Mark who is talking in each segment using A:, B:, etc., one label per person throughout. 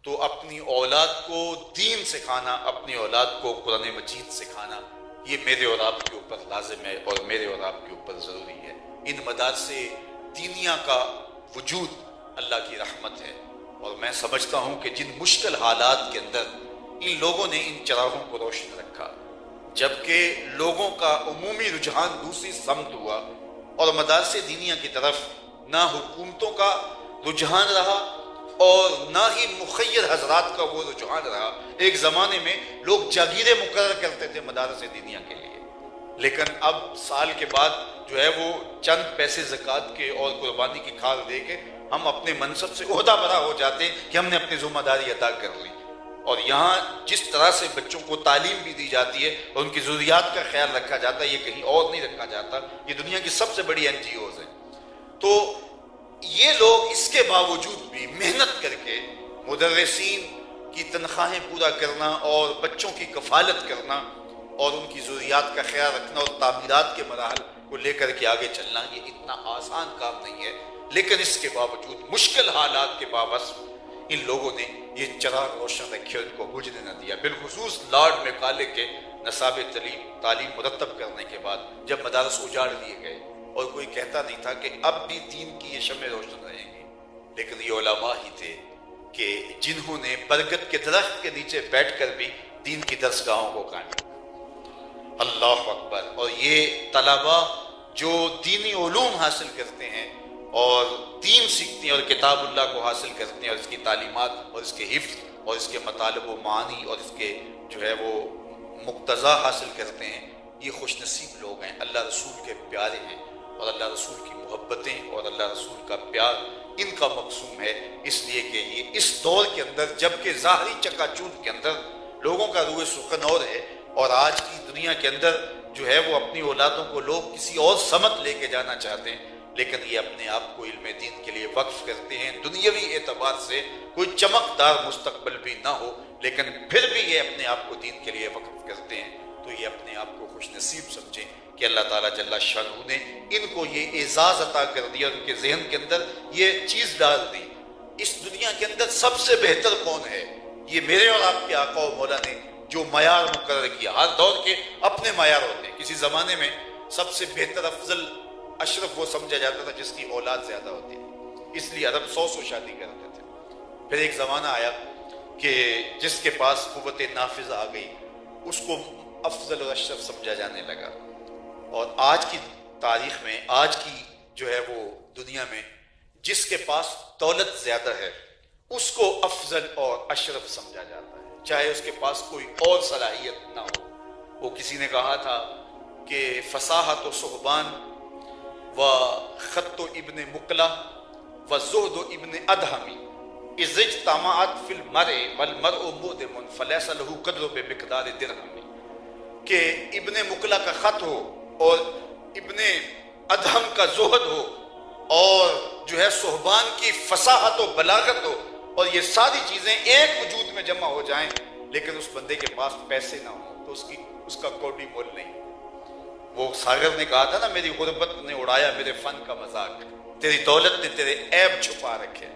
A: تو اپنی اولاد کو دین سکھانا، اپنی اولاد کو قرآن مجید سکھانا، یہ میرے اور آپ کے اوپر لازم ہے اور میرے اور آپ کے اوپر ضروری ہے۔ ان مدارس دینیہ کا وجود اللہ کی رحمت ہے، اور میں سمجھتا ہوں کہ جن مشکل حالات کے اندر ان لوگوں نے ان چراغوں کو روشن رکھا، جبکہ لوگوں کا عمومی رجحان دوسری سمت ہوا اور مدارس دینیہ کی طرف نہ حکومتوں کا رجحان رہا اور نہ ہی مخیر حضرات کا وہ رجحان رہا۔ ایک زمانے میں لوگ جاگیریں مقرر کرتے تھے مدارس دینیہ کے لیے، لیکن اب سال کے بعد جو ہے وہ چند پیسے زکوٰۃ کے اور قربانی کی کھال دے کے ہم اپنے منصب سے عہدہ برا ہو جاتے ہیں کہ ہم نے اپنی ذمہ داری ادا کر لی۔ اور یہاں جس طرح سے بچوں کو تعلیم بھی دی جاتی ہے اور ان کی ضروریات کا خیال رکھا جاتا ہے، یہ کہیں اور نہیں رکھا جاتا۔ یہ دنیا کی سب سے بڑی NGOs ہیں۔ تو یہ لوگ اس کے باوجود بھی محنت کر کے مدرسین کی تنخواہیں پورا کرنا اور بچوں کی کفالت کرنا اور ان کی ضروریات کا خیال رکھنا اور تعمیرات کے مراحل کو لے کر کے آگے چلنا، یہ اتنا آسان کام نہیں ہے۔ لیکن اس کے باوجود مشکل حالات کے باوجود ان لوگوں نے یہ چراغ روشن رکھے اور ان کو بجھنے نہ دیا۔ بالخصوص لارڈ میکالے کے نصاب تعلیم مرتب کرنے کے بعد جب مدارس اجاڑ دیے گئے اور کوئی کہتا نہیں تھا کہ اب بھی دین کی یہ شمع روشن رہیں گی، لیکن یہ علماء ہی تھے کہ جنہوں نے برگد کے درخت کے نیچے بیٹھ کر بھی دین کی درسگاہوں کو قائم کیا۔ اللہ اکبر۔ اور یہ طلبہ جو دینی علوم حاصل کرتے ہیں اور دین سیکھتے ہیں اور کتاب اللہ کو حاصل کرتے ہیں اور اس کی تعلیمات اور اس کے حفظ اور اس کے مطالب و معانی اور اس کے جو ہے وہ مقتضا حاصل کرتے ہیں، یہ خوش نصیب لوگ ہیں، اللہ رسول کے پیارے ہیں، اور اللہ رسول کی محبتیں اور اللہ رسول کا پیار ان کا مقصوم ہے۔ اس لیے کہ یہ اس دور کے اندر جبکہ ظاہری چکا چوند کے اندر لوگوں کا روح سخن اور ہے، اور آج کی دنیا کے اندر جو ہے وہ اپنی اولادوں کو لوگ کسی اور سمت لے کے جانا چاہتے ہیں، لیکن یہ اپنے آپ کو علم دین کے لیے وقف کرتے ہیں۔ دنیاوی اعتبار سے کوئی چمکدار مستقبل بھی نہ ہو، لیکن پھر بھی یہ اپنے آپ کو دین کے لیے وقف کرتے ہیں، تو یہ اپنے آپ کو خوش نصیب سمجھیں کہ اللہ تعالیٰ جل شانہ نے ان کو یہ اعزاز عطا کر دیا، ان کے ذہن کے اندر یہ چیز ڈال دی۔ اس دنیا کے اندر سب سے بہتر کون ہے؟ یہ میرے اور آپ کے آقا و مولا نے جو معیار مقرر کیا۔ ہر دور کے اپنے معیار ہوتے ہیں۔ کسی زمانے میں سب سے بہتر، افضل، اشرف وہ سمجھا جاتا تھا جس کی اولاد زیادہ ہوتی تھی، اس لیے عرب 100 شادی کرتے تھے۔ پھر ایک زمانہ آیا کہ جس کے پاس قوت نافذہ آ گئی اس کو افضل اور اشرف سمجھا جانے لگا، اور آج کی تاریخ میں، آج کی جو ہے وہ دنیا میں جس کے پاس دولت زیادہ ہے اس کو افضل اور اشرف سمجھا جاتا ہے، چاہے اس کے پاس کوئی اور صلاحیت نہ ہو۔ وہ کسی نے کہا تھا کہ فصاحت و صحبان و خط و ابن مقلہ و زہد و ابن ادہمی اذ اجتمعت فی المرء والمرء مودم فلیس لہ قدر بمقدار درہمی، کہ ابن مقلہ کا خط ہو اور ابن ادہم کا زہد ہو اور جو ہے صحبان کی فصاحت و بلاغت ہو، اور یہ ساری چیزیں ایک وجود میں جمع ہو جائیں، لیکن اس بندے کے پاس پیسے نہ ہوں تو اس کا کوئی مول نہیں۔ وہ ساغر نے کہا تھا نا، میری غربت نے اڑایا میرے فن کا مذاق، تیری دولت نے تیرے عیب چھپا رکھے۔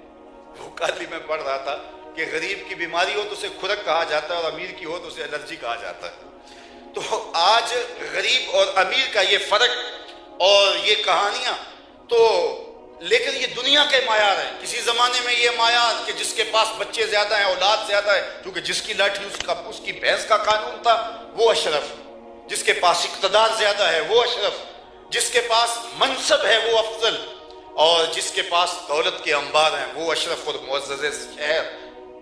A: وہ کالی میں پڑھ رہا تھا کہ غریب کی بیماری ہو تو اسے کھرک کہا جاتا ہے اور امیر کی ہو تو اسے الرجی کہا جاتا ہے۔ تو آج غریب اور امیر کا یہ فرق اور یہ کہانیاں تو، لیکن یہ دنیا کے معیار ہیں۔ کسی زمانے میں یہ معیار کہ جس کے پاس بچے زیادہ ہیں، اولاد زیادہ ہے، کیونکہ جس کی لاٹھی اس کی بھینس کا قانون تھا، وہ اشرف۔ جس کے پاس اقتدار زیادہ ہے وہ اشرف، جس کے پاس منصب ہے وہ افضل، اور جس کے پاس دولت کے انبار ہیں وہ اشرف اور معزز شہر۔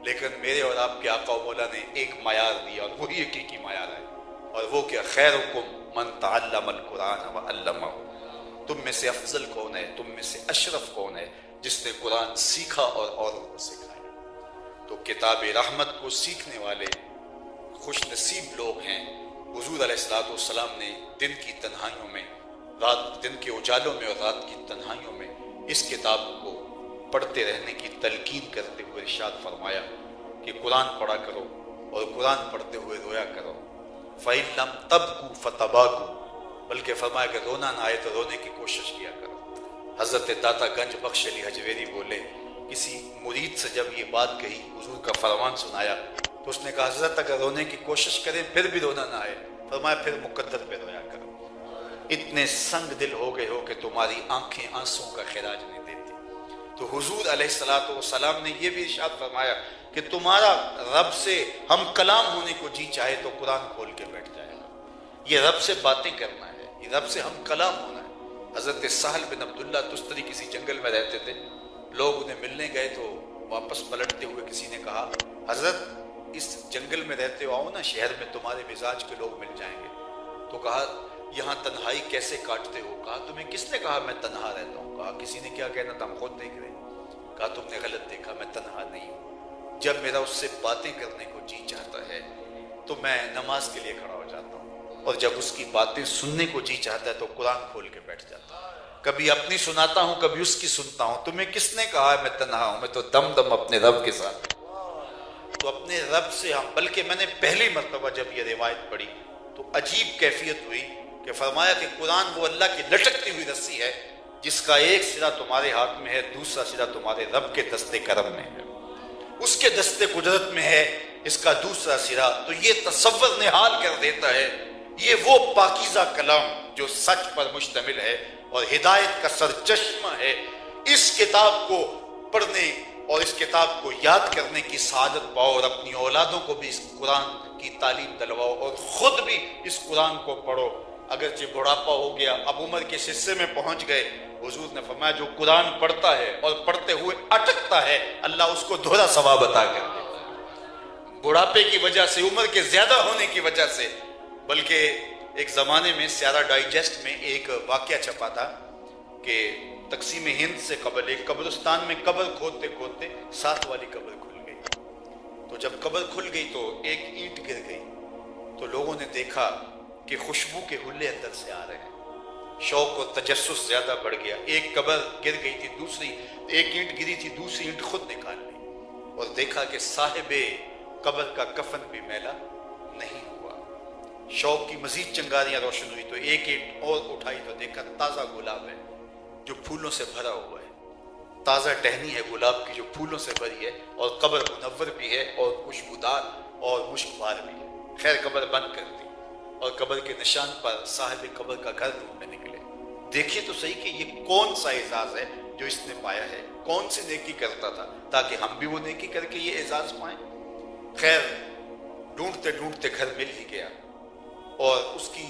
A: لیکن میرے اور آپ کے آقا و مولا نے ایک معیار دیا، اور وہی حقیقی معیار ہے، اور وہ کہ خیرکم من تعلم القرآن وعلمہ۔ تم میں سے افضل کون ہے، تم میں سے اشرف کون ہے جس نے قرآن سیکھا اور اوروں کو سکھایا۔ تو کتاب رحمت کو سیکھنے والے خوش نصیب لوگ ہیں۔ حضور علیہ السلام نے دن کی تنہائیوں میں، دن کے اجالوں میں اور رات کی تنہائیوں میں اس کتاب کو پڑھتے رہنے کی تلقین کرتے ہوئے ارشاد فرمایا کہ قرآن پڑھا کرو اور قرآن پڑھتے ہوئے رویا کرو۔ فَإِن لَمْ تَبْكُوا فَتَبَاكُوا، بلکہ فرمایا کہ رونا نہ آئے تو رونے کی کوشش کیا کرو۔ حضرت داتا گنج بخش علی حجویری بولے کسی مرید سے جب یہ بات کہی، حضور کا فرمان سنایا، تو اس نے کہا حضرت اگر رونے کی کوشش کریں پھر بھی رونا نہ آئے، فرمایا پھر مقدر پہ رویا کرو، اتنے سنگ دل ہو گئے ہو کہ تمہاری آنکھیں آنسوں کا خراج نہیں دیتی۔ تو حضور علیہ الصلوۃ والسلام نے یہ بھی ارشاد فرمایا کہ تمہارا رب سے ہم کلام ہونے کو جی چاہے تو قرآن کھول کے بیٹھ جائے گا، یہ رب سے باتیں کرنا ہے، یہ رب سے ہم کلام ہونا ہے۔ حضرت سہل بن عبداللہ تستری کسی جنگل میں رہتے تھے، لوگ انہیں ملنے گئے تو واپس پلٹتے ہوئے کسی نے کہا حضرت اس جنگل میں رہتے ہو، آؤ نا شہر میں تمہارے مزاج کے لوگ مل جائیں گے۔ تو کہا یہاں تنہائی کیسے کاٹتے ہو؟ کہا تمہیں کس نے کہا میں تنہا رہتا ہوں؟ کہا کسی نے کیا کہنا تھا، ہم خود دیکھ رہے ہیں۔ کہا تم نے غلط دیکھا، میں تنہا نہیں ہوں، جب میرا اس سے باتیں کرنے کو جی چاہتا ہے تو میں نماز کے لیے کھڑا ہو جاتا ہوں، اور جب اس کی باتیں سننے کو جی چاہتا ہے تو قرآن کھول کے بیٹھ جاتا ہوں، کبھی اپنی سناتا ہوں کبھی اس کی سنتا ہوں۔ تمہیں کس نے کہا ہے میں تنہا ہوں؟ میں تو دم دم اپنے رب کے ساتھ۔ تو اپنے رب سے ہم، بلکہ میں نے پہلی مرتبہ جب یہ روایت پڑھی تو عجیب کیفیت ہوئی کہ فرمایا کہ قرآن وہ اللہ کی لٹکتی ہوئی رسی ہے جس کا ایک سرا تمہارے ہاتھ میں ہے، دوسرا سرا تمہارے رب کے دستے کرم میں ہے، اس کے دستے قدرت میں ہے اس کا دوسرا سرا۔ تو یہ تصور نہال کر دیتا ہے یہ وہ پاکیزہ کلام جو سچ پر مشتمل ہے اور ہدایت کا سرچشمہ ہے۔ اس کتاب کو پڑھنے اور اس کتاب کو یاد کرنے کی سعادت پاؤ، اور اپنی اولادوں کو بھی اس قرآن کی تعلیم دلواؤ، اور خود بھی اس قرآن کو پڑھو۔ اگرچہ بڑھاپا ہو گیا، اب عمر کے حصے میں پہنچ گئے، حضور نے فرمایا جو قرآن پڑھتا ہے اور پڑھتے ہوئے اٹکتا ہے اللہ اس کو دوہرا ثواب عطا کر دیتا ہے، بڑھاپے کی وجہ سے، عمر کے زیادہ ہونے کی وجہ سے۔ بلکہ ایک زمانے میں سیارہ ڈائجسٹ میں ایک واقعہ چھپا تھا کہ تقسیم ہند سے قبل ایک قبرستان میں قبر کھودتے کھودتے ساتھ والی قبر کھل گئی۔ تو جب قبر کھل گئی تو ایک اینٹ گر گئی، تو لوگوں نے دیکھا کہ خوشبو کے حلے اندر سے آ رہے ہیں، شوق و تجسس زیادہ بڑھ گیا۔ ایک قبر گر گئی تھی، دوسری ایک اینٹ گری تھی، دوسری اینٹ خود نکال لی، اور دیکھا کہ صاحب قبر کا کفن بھی میلا نہیں ہوا۔ شوق کی مزید چنگاریاں روشن ہوئی تو ایک اینٹ اور اٹھائی تو دیکھا تازہ گلاب ہے جو پھولوں سے بھرا ہوا ہے، تازہ ٹہنی ہے گلاب کی جو پھولوں سے بھری ہے، اور قبر منور بھی ہے اور خوشبودار اور مشکبار بھی ہے۔ خیر قبر بند کر دی اور قبر کے نشان پر صاحب قبر کا گھر ڈھونڈنے نکلے۔ دیکھیے تو صحیح کہ یہ کون سا اعزاز ہے جو اس نے پایا ہے، کون سی نیکی کرتا تھا تاکہ ہم بھی وہ نیکی کر کے یہ اعزاز پائیں۔ خیر ڈھونڈتے ڈھونڈتے گھر مل ہی گیا، اور اس کی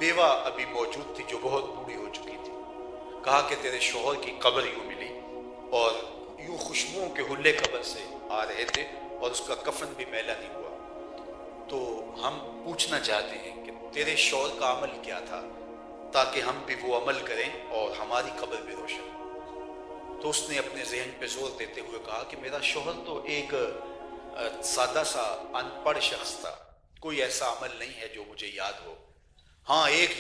A: بیوہ ابھی موجود تھی جو بہت بوڑھی ہو چکی تھی۔ کہا کہ تیرے شوہر کی قبر یوں ملی اور یوں خوشبوؤں کے حلے قبر سے آ رہے تھے اور اس کا کفن بھی میلا نہیں ہوا، تو ہم پوچھنا چاہتے ہیں کہ تیرے شوہر کا عمل کیا تھا تاکہ ہم بھی وہ عمل کریں اور ہماری قبر بھی روشن ہو۔ تو اس نے اپنے ذہن پہ زور دیتے ہوئے کہا کہ میرا شوہر تو ایک سادہ سا ان پڑھ شخص تھا، کوئی ایسا عمل نہیں ہے جو مجھے یاد ہو۔ ہاں ایک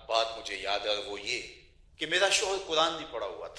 A: بات مجھے یاد ہے، اور وہ یہ کہ میرا شوہر قرآن نہیں پڑھا ہوا تھا۔